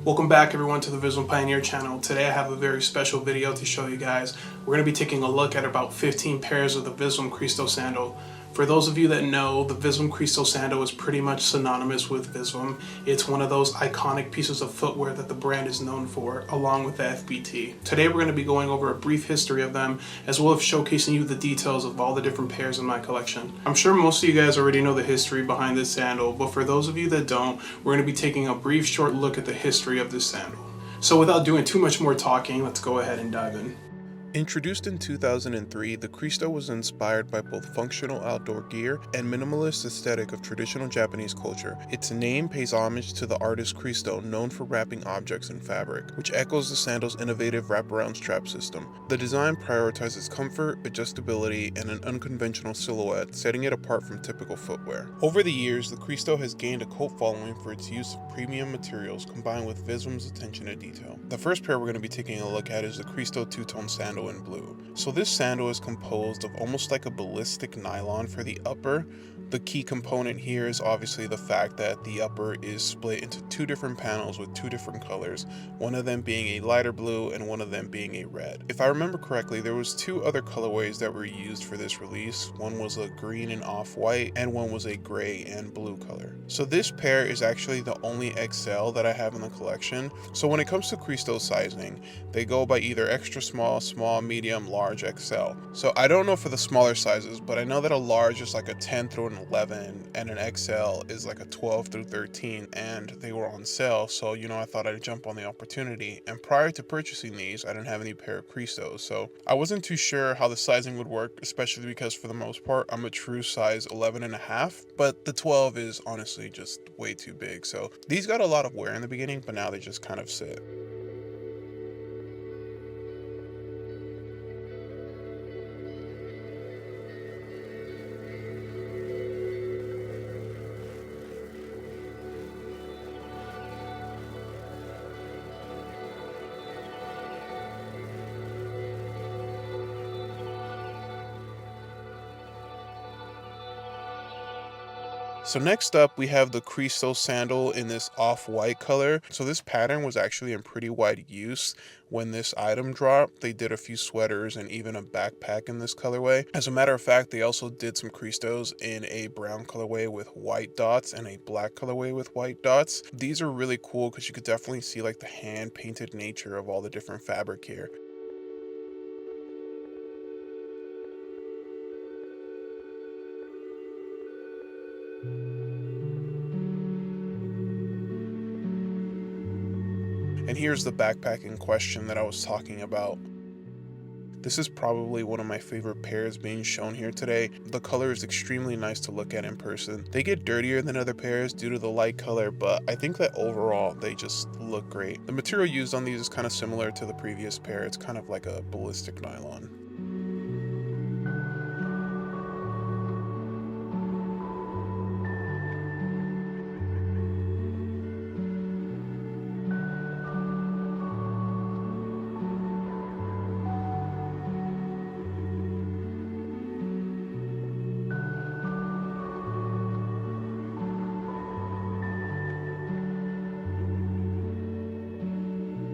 Welcome back everyone to the Visvim Pioneer channel. Today I have a very special video to show you guys. We're going to be taking a look at about 15 pairs of the Visvim Christo sandal. For those of you that know, the Visvim Christo sandal is pretty much synonymous with Visvim. It's one of those iconic pieces of footwear that the brand is known for, along with the FBT. Today we're going to be going over a brief history of them, as well as showcasing you the details of all the different pairs in my collection. I'm sure most of you guys already know the history behind this sandal, but for those of you that don't, we're going to be taking a brief short look at the history of this sandal. So without doing too much more talking, let's go ahead and dive in. Introduced in 2003, the Cristo was inspired by both functional outdoor gear and minimalist aesthetic of traditional Japanese culture. Its name pays homage to the artist Cristo, known for wrapping objects in fabric, which echoes the sandal's innovative wraparound strap system. The design prioritizes comfort, adjustability, and an unconventional silhouette, setting it apart from typical footwear. Over the years, the Cristo has gained a cult following for its use of premium materials combined with Visvim's attention to detail. The first pair we're going to be taking a look at is the Cristo two-tone sandal in blue. So this sandal is composed of almost like a ballistic nylon for the upper. The key component here is obviously the fact that the upper is split into two different panels with two different colors, one of them being a lighter blue and one of them being a red. If I remember correctly, there was two other colorways that were used for this release. One was a green and off-white, and one was a gray and blue color. So this pair is actually the only XL that I have in the collection. So when it comes to Cristo sizing, they go by either extra small, small, medium, large, XL. So I don't know for the smaller sizes, but I know that a large is like a 10 through an 11 and an XL is like a 12 through 13, and they were on sale, so I thought I'd jump on the opportunity. And prior to purchasing these, I didn't have any pair of Cristos, so I wasn't too sure how the sizing would work, especially because for the most part I'm a true size 11 and a half, but the 12 is honestly just way too big. So these got a lot of wear in the beginning, but now they just kind of sit. So next up, we have the Cristo sandal in this off-white color. So this pattern was actually in pretty wide use when this item dropped. They did a few sweaters and even a backpack in this colorway. As a matter of fact, they also did some Cristos in a brown colorway with white dots and a black colorway with white dots. These are really cool because you could definitely see like the hand-painted nature of all the different fabric here. And here's the backpack in question that I was talking about. This is probably one of my favorite pairs being shown here today. The color is extremely nice to look at in person. They get dirtier than other pairs due to the light color, but I think that overall they just look great. The material used on these is kind of similar to the previous pair. It's kind of like a ballistic nylon.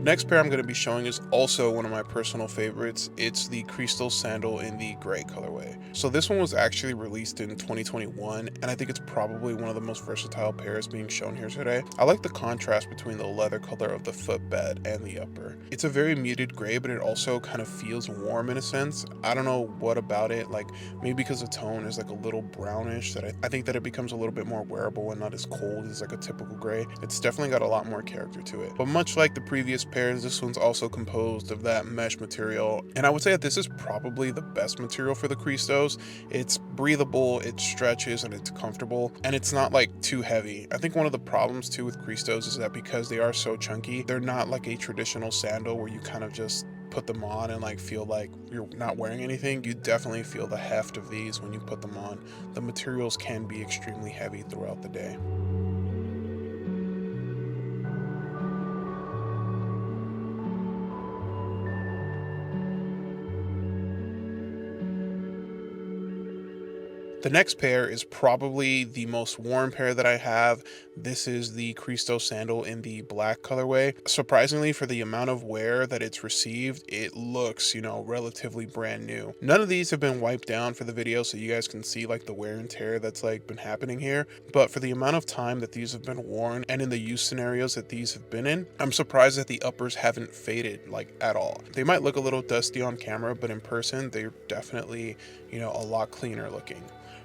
Next pair I'm going to be showing is also one of my personal favorites. It's the Cristo sandal in the gray colorway. So this one was actually released in 2021, and I think it's probably one of the most versatile pairs being shown here today. I like the contrast between the leather color of the footbed and the upper. It's a very muted gray, but it also kind of feels warm in a sense. I don't know what about it, like maybe because the tone is like a little brownish, that I think that it becomes a little bit more wearable and not as cold as like a typical gray. It's definitely got a lot more character to it. But much like the previous pairs, this one's also composed of that mesh material, and I would say that this is probably the best material for the Cristos. It's breathable, it stretches, and it's comfortable, and it's not like too heavy. I think one of the problems too with Cristos is that because they are so chunky, they're not like a traditional sandal where you kind of just put them on and like feel like you're not wearing anything. You definitely feel the heft of these when you put them on. The materials can be extremely heavy throughout the day. The next pair is probably the most worn pair that I have. This is the Cristo sandal in the black colorway. Surprisingly, for the amount of wear that it's received, it looks, relatively brand new. None of these have been wiped down for the video, so you guys can see like the wear and tear that's like been happening here. But for the amount of time that these have been worn and in the use scenarios that these have been in, I'm surprised that the uppers haven't faded like at all. They might look a little dusty on camera, but in person, they're definitely, a lot cleaner looking.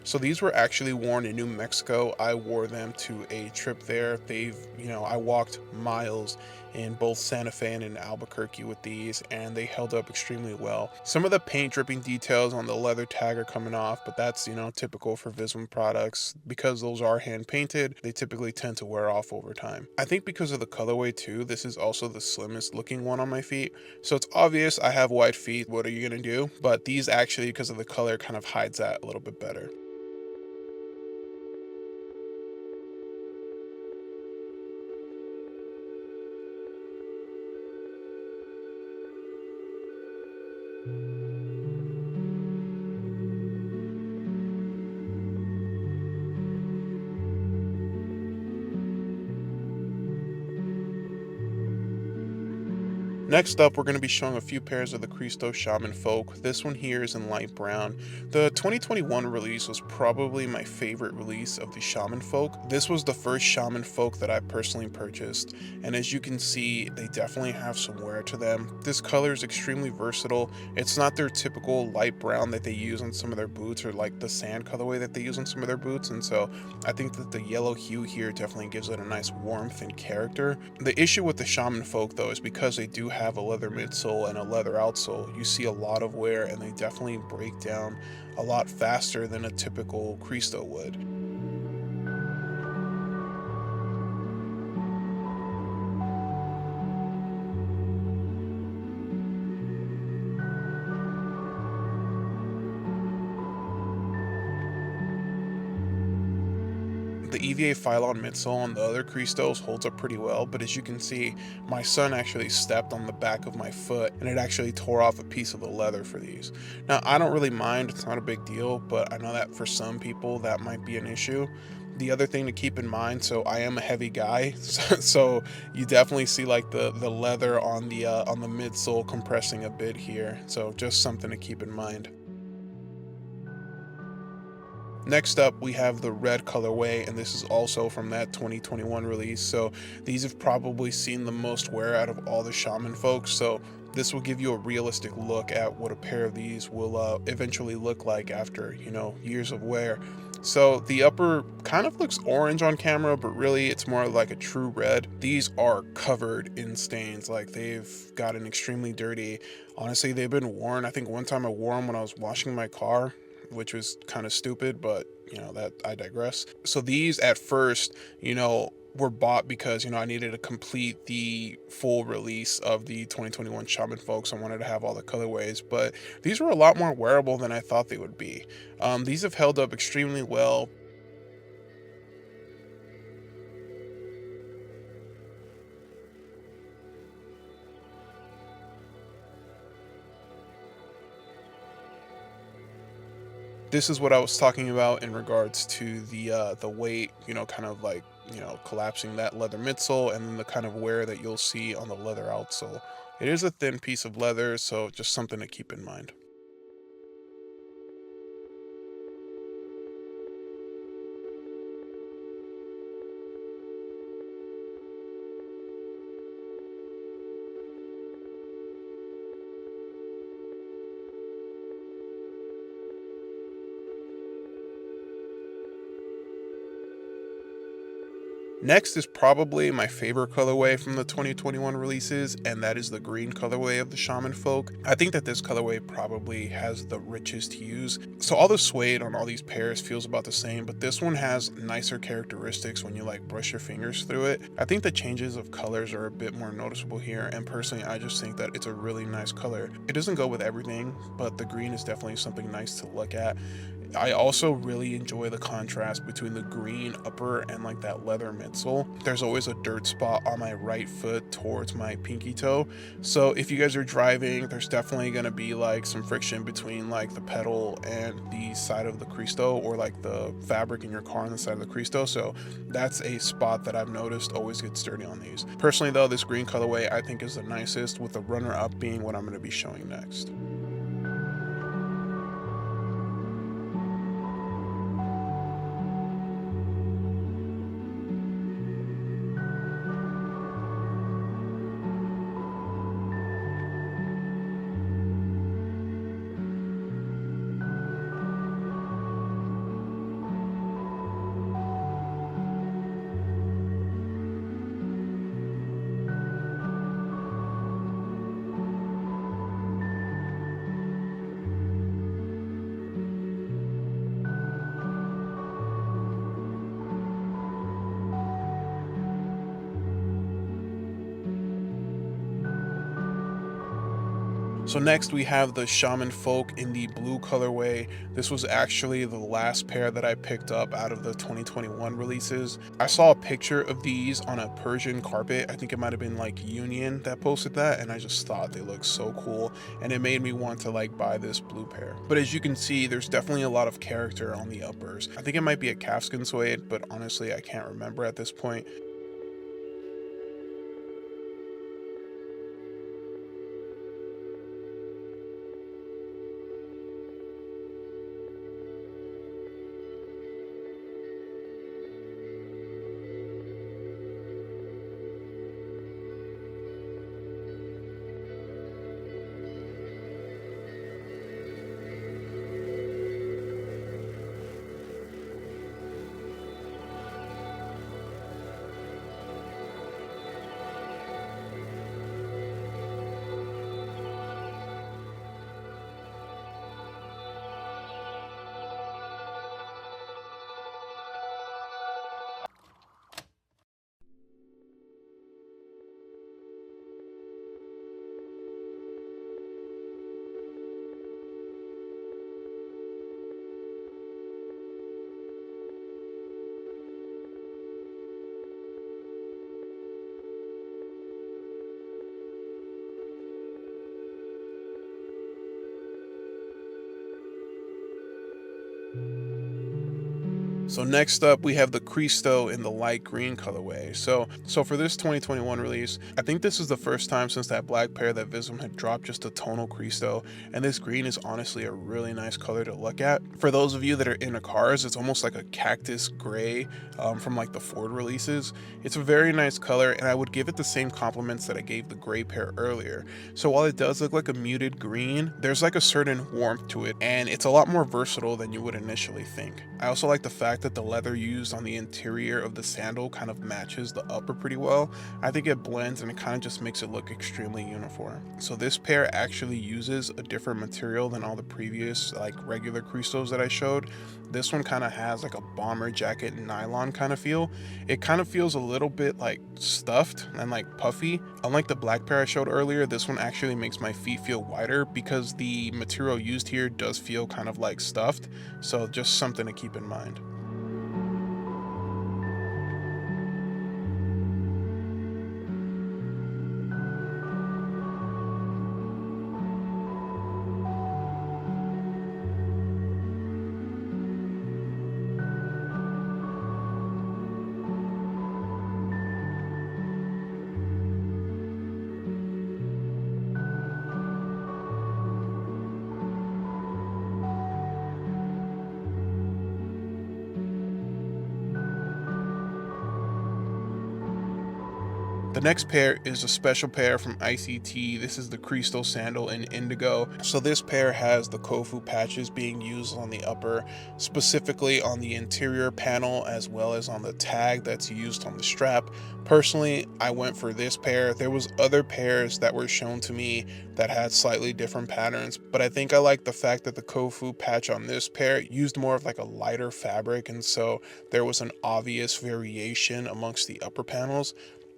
So these were actually worn in New Mexico. I wore them to a trip there. I walked miles in both Santa Fe and in Albuquerque with these, and they held up extremely well. Some of the paint dripping details on the leather tag are coming off, but that's, typical for Visvim products. Because those are hand painted, they typically tend to wear off over time. I think because of the colorway too, this is also the slimmest looking one on my feet. So it's obvious I have wide feet. What are you gonna do? But these actually, because of the color, kind of hides that a little bit better. Next up, we're going to be showing a few pairs of the Cristo Shaman-folk. This one here is in light brown. The 2021 release was probably my favorite release of the Shaman-folk. This was the first Shaman-folk that I personally purchased, and as you can see, they definitely have some wear to them. This color is extremely versatile. It's not their typical light brown that they use on some of their boots, or like the sand colorway that they use on some of their boots, and so I think that the yellow hue here definitely gives it a nice warmth and character. The issue with the Shaman-folk though is because they do have a leather midsole and a leather outsole, you see a lot of wear, and they definitely break down a lot faster than a typical Cristo would. The EVA Phylon midsole on the other Cristos holds up pretty well, but as you can see, my son actually stepped on the back of my foot and it actually tore off a piece of the leather for these. Now, I don't really mind, it's not a big deal, but I know that for some people that might be an issue. The other thing to keep in mind, so I am a heavy guy, so you definitely see like the leather on the midsole compressing a bit here, so just something to keep in mind. Next up, we have the red colorway, and this is also from that 2021 release. So these have probably seen the most wear out of all the Shaman-folk. So this will give you a realistic look at what a pair of these will eventually look like after, years of wear. So the upper kind of looks orange on camera, but really it's more like a true red. These are covered in stains, like they've gotten extremely dirty. Honestly, they've been worn. I think one time I wore them when I was washing my car, which was kind of stupid, but that I digress. So these at first, were bought because, I needed to complete the full release of the 2021 Shaman-folk. I wanted to have all the colorways, but these were a lot more wearable than I thought they would be. These have held up extremely well. This is what I was talking about in regards to the weight, kind of like, collapsing that leather midsole, and then the kind of wear that you'll see on the leather outsole. It is a thin piece of leather, so just something to keep in mind. Next is probably my favorite colorway from the 2021 releases, and that is the green colorway of the Shaman-folk. I think that this colorway probably has the richest hues. So all the suede on all these pairs feels about the same, but this one has nicer characteristics when you like brush your fingers through it. I think the changes of colors are a bit more noticeable here, and personally I just think that it's a really nice color. It doesn't go with everything, but the green is definitely something nice to look at. I also really enjoy the contrast between the green upper and like that leather midsole. There's always a dirt spot on my right foot towards my pinky toe. So if you guys are driving, there's definitely going to be like some friction between like the pedal and the side of the Cristo, or like the fabric in your car on the side of the Cristo. So that's a spot that I've noticed always gets dirty on these. Personally though, this green colorway I think is the nicest, with the runner up being what I'm going to be showing next. So next we have the Shaman-folk in the blue colorway. This was actually the last pair that I picked up out of the 2021 releases. I saw a picture of these on a Persian carpet. I think it might have been like Union that posted that, and I just thought they looked so cool, and it made me want to like buy this blue pair. But as you can see, there's definitely a lot of character on the uppers. I think it might be a calfskin suede, but honestly I can't remember at this point. So next up we have the Cristo in the light green colorway. So for this 2021 release, I think this is the first time since that black pair that Visvim had dropped just a tonal Cristo, and this green is honestly a really nice color to look at. For those of you that are into cars, it's almost like a cactus gray from like the Ford releases. It's a very nice color, and I would give it the same compliments that I gave the gray pair earlier. So while it does look like a muted green, there's like a certain warmth to it, and it's a lot more versatile than you would initially think. I also like the fact that the leather used on the interior of the sandal kind of matches the upper pretty well. I think it blends, and it kind of just makes it look extremely uniform. So this pair actually uses a different material than all the previous like regular Cristos that I showed. This one kind of has like a bomber jacket nylon kind of feel. It kind of feels a little bit like stuffed and like puffy. Unlike the black pair I showed earlier, this one actually makes my feet feel wider because the material used here does feel kind of like stuffed. So just something to keep in mind. The next pair is a special pair from ICT. This is the Cristo sandal in Indigo. So this pair has the kofu patches being used on the upper, specifically on the interior panel as well as on the tag that's used on the strap. Personally, I went for this pair. There was other pairs that were shown to me that had slightly different patterns, but I think I like the fact that the kofu patch on this pair used more of like a lighter fabric, and so there was an obvious variation amongst the upper panels.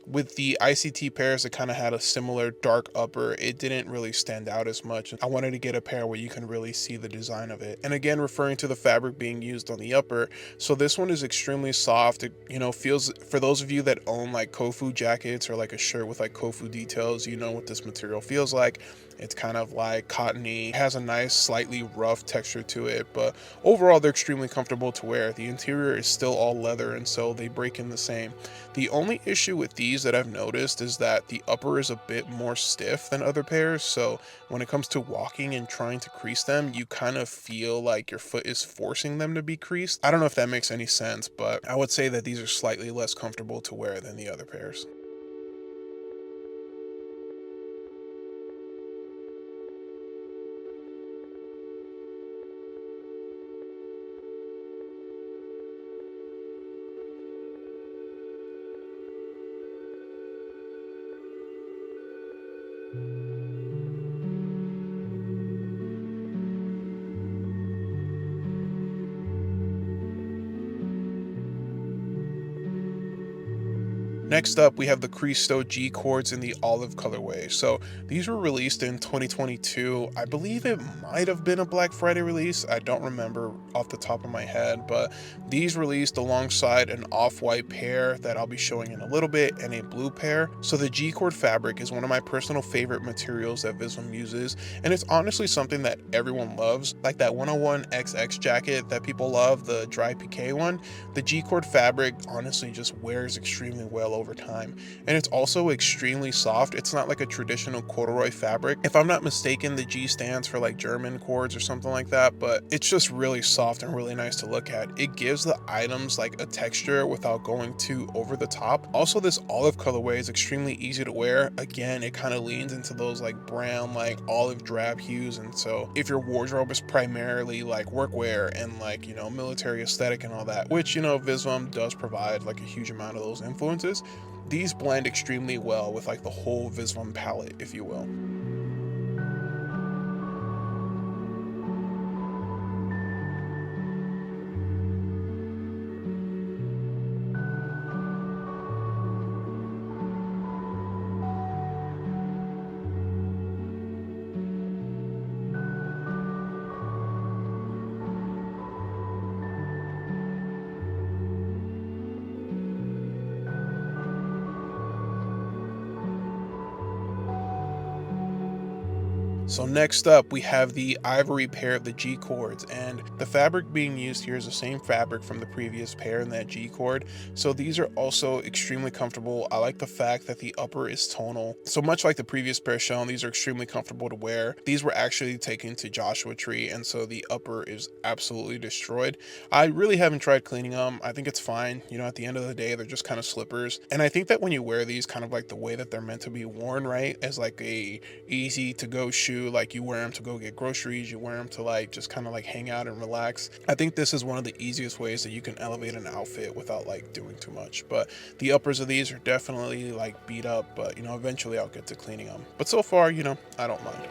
with the ICT pairs that kind of had a similar dark upper, it didn't really stand out as much. I wanted to get a pair where you can really see the design of it. And again, referring to the fabric being used on the upper, so this one is extremely soft. It, you know, feels, for those of you that own like kofu jackets or like a shirt with like kofu details, you know what this material feels like. It's kind of like cottony, has a nice slightly rough texture to it, but overall they're extremely comfortable to wear. The interior is still all leather, and so they break in the same. The only issue with these that I've noticed is that the upper is a bit more stiff than other pairs, so when it comes to walking and trying to crease them, you kind of feel like your foot is forcing them to be creased. I don't know if that makes any sense, but I would say that these are slightly less comfortable to wear than the other pairs. Next up, we have the Cristo G cords in the olive colorway. So these were released in 2022. I believe it might have been a Black Friday release. I don't remember off the top of my head, but these released alongside an off-white pair that I'll be showing in a little bit and a blue pair. So the G cord fabric is one of my personal favorite materials that Visvim uses, and it's honestly something that everyone loves. Like that 101XX jacket that people love, the dry piqué one, the G cord fabric honestly just wears extremely well over time, and it's also extremely soft. It's not like a traditional corduroy fabric. If I'm not mistaken, the G stands for like German cords or something like that, but it's just really soft and really nice to look at. It gives the items like a texture without going too over the top. Also, this olive colorway is extremely easy to wear. Again, it kind of leans into those like brown, like olive drab hues, and so if your wardrobe is primarily like workwear and like, you know, military aesthetic and all that, which, you know, Visvim does provide like a huge amount of those influences, these blend extremely well with like the whole Visvim palette, if you will. So next up, we have the Ivory pair of the G cords, and the fabric being used here is the same fabric from the previous pair in that G cord. So these are also extremely comfortable. I like the fact that the upper is tonal. So much like the previous pair shown, these are extremely comfortable to wear. These were actually taken to Joshua Tree, and so the upper is absolutely destroyed. I really haven't tried cleaning them. I think it's fine. You know, at the end of the day, they're just kind of slippers. And I think that when you wear these kind of like the way that they're meant to be worn, right, as like a easy to go shoe, like you wear them to go get groceries, you wear them to like just kind of like hang out and relax. I think this is one of the easiest ways that you can elevate an outfit without like doing too much. But the uppers of these are definitely like beat up, but you know, eventually I'll get to cleaning them. But so far, you know, I don't mind.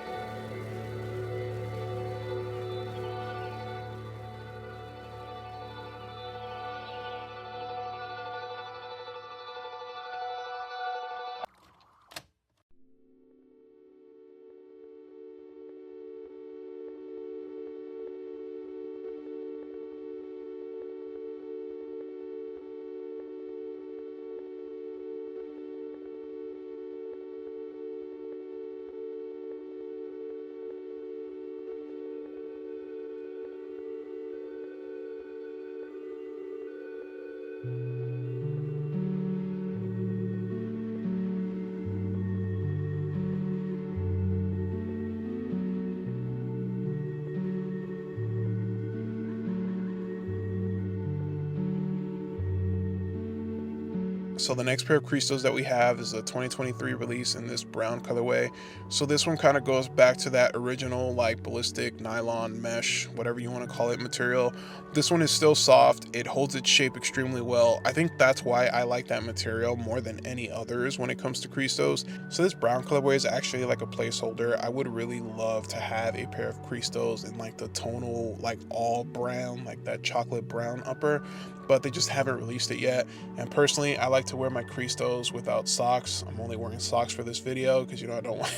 So the next pair of Cristos that we have is a 2023 release in this brown colorway. So this one kind of goes back to that original like ballistic nylon mesh, whatever you want to call it, material. This one is still soft. It holds its shape extremely well. I think that's why I like that material more than any others when it comes to Cristos. So this brown colorway is actually like a placeholder. I would really love to have a pair of Cristos in like the tonal, like all brown, like that chocolate brown upper. but they just haven't released it yet. And personally, I like to wear my Cristos without socks. I'm only wearing socks for this video because, you know,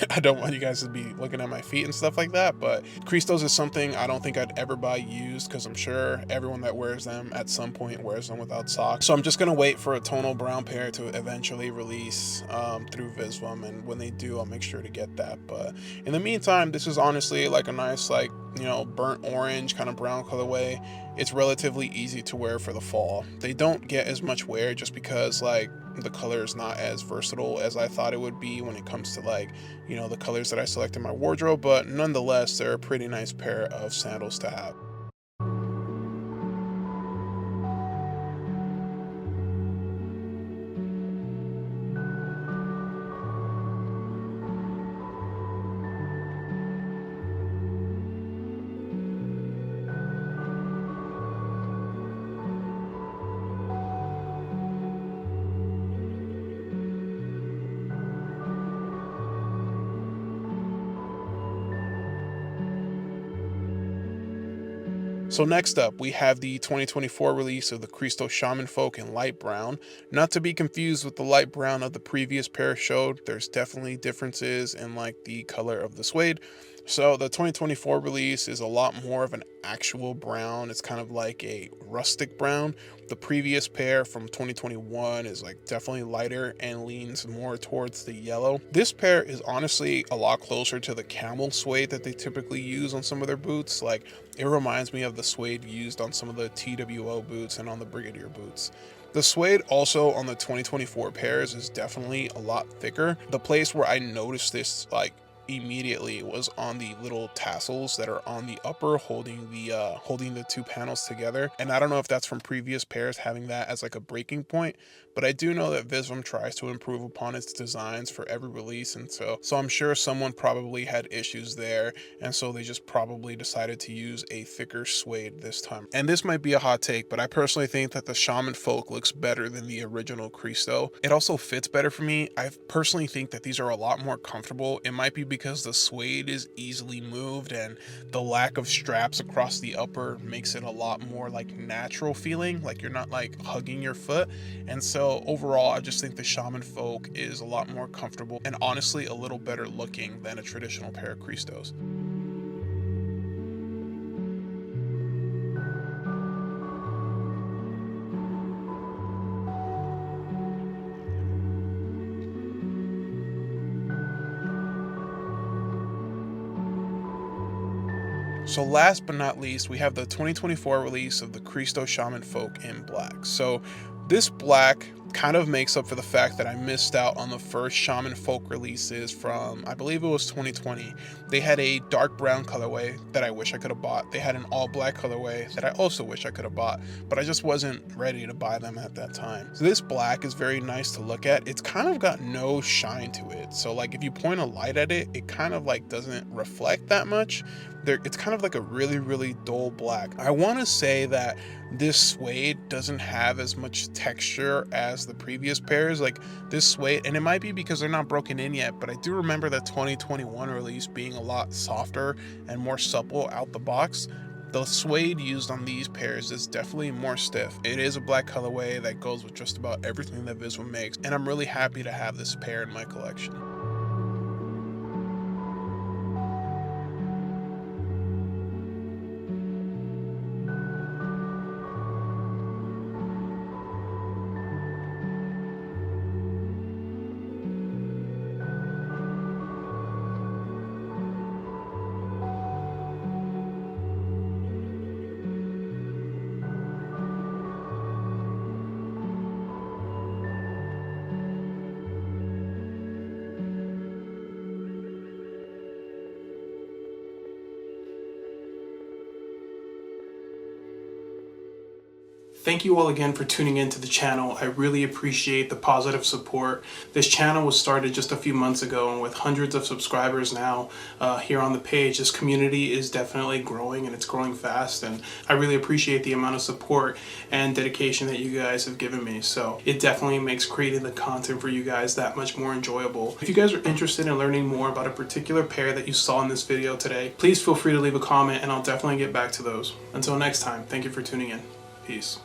I don't want you guys to be looking at my feet and stuff like that. But Cristos is something I don't think I'd ever buy used, because I'm sure everyone that wears them at some point wears them without socks. So I'm just gonna wait for a tonal brown pair to eventually release through Visvim, and when they do, I'll make sure to get that. But in the meantime, this is honestly like a nice, like, you know, burnt orange kind of brown colorway. It's relatively easy to wear for the fall. They don't get as much wear just because, like, the color is not as versatile as I thought it would be when it comes to, like, you know, the colors that I select in my wardrobe, but nonetheless, they're a pretty nice pair of sandals to have. So next up, we have the 2024 release of the Cristo Shaman-folk in light brown. Not to be confused with the light brown of the previous pair showed. There's definitely differences in, like, the color of the suede. So the 2024 release is a lot more of an actual brown. It's kind of like a rustic brown. The previous pair from 2021 is, like, definitely lighter and leans more towards the yellow. This pair is honestly a lot closer to the camel suede that they typically use on some of their boots. Like, it reminds me of the suede used on some of the TWO boots and on the Brigadier boots. The suede also on the 2024 pairs is definitely a lot thicker. The place where I noticed this, like, immediately was on the little tassels that are on the upper holding the two panels together. And I don't know if that's from previous pairs having that as like a breaking point, but I do know that Visvim tries to improve upon its designs for every release, and so I'm sure someone probably had issues there, and so they just probably decided to use a thicker suede this time. And this might be a hot take, but I personally think that the Shaman-folk looks better than the original Cristo. It also fits better for me. I personally think that these are a lot more comfortable. It might be because the suede is easily moved and the lack of straps across the upper makes it a lot more like natural feeling, like you're not like hugging your foot. And so overall, I just think the Shaman-folk is a lot more comfortable and honestly a little better looking than a traditional pair of Cristos. So last but not least, we have the 2024 release of the Cristo Shaman-folk in black. So this black kind of makes up for the fact that I missed out on the first Shaman-folk releases from, I believe it was 2020. They had a dark brown colorway that I wish I could have bought. They had an all black colorway that I also wish I could have bought, but I just wasn't ready to buy them at that time. So this black is very nice to look at. It's kind of got no shine to it. So like if you point a light at it, it kind of like doesn't reflect that much. It's kind of like a really, really dull black. I want to say that this suede doesn't have as much texture as the previous pairs. Like this suede, and it might be because they're not broken in yet, but I do remember that 2021 release being a lot softer and more supple out the box. The suede used on these pairs is definitely more stiff. It is a black colorway that goes with just about everything that Visvim makes, and I'm really happy to have this pair in my collection. Thank you all again for tuning into the channel. I really appreciate the positive support. This channel was started just a few months ago, and with hundreds of subscribers now here on the page, this community is definitely growing, and it's growing fast, and I really appreciate the amount of support and dedication that you guys have given me. So it definitely makes creating the content for you guys that much more enjoyable. If you guys are interested in learning more about a particular pair that you saw in this video today, please feel free to leave a comment and I'll definitely get back to those. Until next time, thank you for tuning in. Peace.